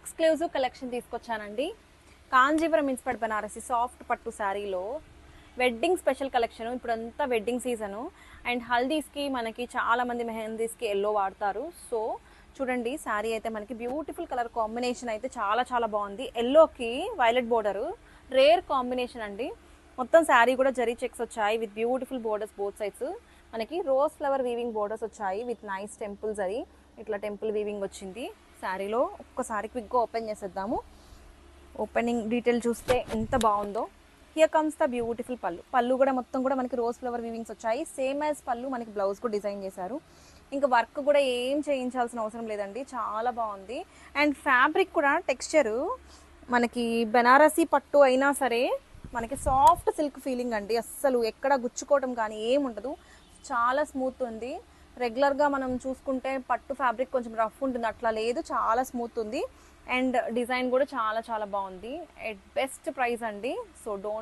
Exclusive collection తీసుకొచ్చానండి. Kanjeevaram inspired Banarasi soft పట్టు శారీలో వెడ్డింగ్ స్పెషల్ కలెక్షన్. ఇప్పుడంతా వెడ్డింగ్ సీజను అండ్ హల్దీస్కి మనకి చాలామంది మెహందీస్కి ఎల్లో వాడతారు. సో చూడండి, శారీ అయితే మనకి బ్యూటిఫుల్ కలర్ కాంబినేషన్ అయితే చాలా చాలా బాగుంది. ఎల్లోకి వైలెట్ బోర్డరు రేర్ కాంబినేషన్ అండి. మొత్తం శారీ కూడా జరీ చెక్స్ వచ్చాయి with beautiful borders both sides. మనకి రోజ్ ఫ్లవర్ వీవింగ్ బోర్డర్స్ వచ్చాయి విత్ నైస్ టెంపుల్స్. అది ఇట్లా టెంపుల్ వీవింగ్ వచ్చింది శారీలో. ఒక్కసారి క్విక్గా ఓపెన్ చేసేద్దాము. ఓపెనింగ్ డీటెయిల్ చూస్తే ఎంత బాగుందో. హియర్ కమ్స్ ద బ్యూటిఫుల్ పళ్ళు. పళ్ళు కూడా మొత్తం కూడా మనకి రోజ్ ఫ్లవర్ వీవింగ్స్ వచ్చాయి. సేమ్ యాజ్ పళ్ళు మనకి బ్లౌజ్ కూడా డిజైన్ చేశారు. ఇంకా వర్క్ కూడా ఏం చేయించాల్సిన అవసరం లేదండి, చాలా బాగుంది. అండ్ ఫ్యాబ్రిక్ కూడా టెక్స్చరు మనకి బెనారసీ పట్టు అయినా సరే మనకి సాఫ్ట్ సిల్క్ ఫీలింగ్ అండి. అస్సలు ఎక్కడ గుచ్చుకోవడం కానీ ఏముండదు, చాలా స్మూత్ ఉంది. రెగ్యులర్గా మనం చూసుకుంటే పట్టు ఫ్యాబ్రిక్ కొంచెం రఫ్ ఉంటుంది, అట్లా లేదు, చాలా స్మూత్ ఉంది. అండ్ డిజైన్ కూడా చాలా చాలా బాగుంది. ఎట్ బెస్ట్ ప్రైస్ అండి. So don't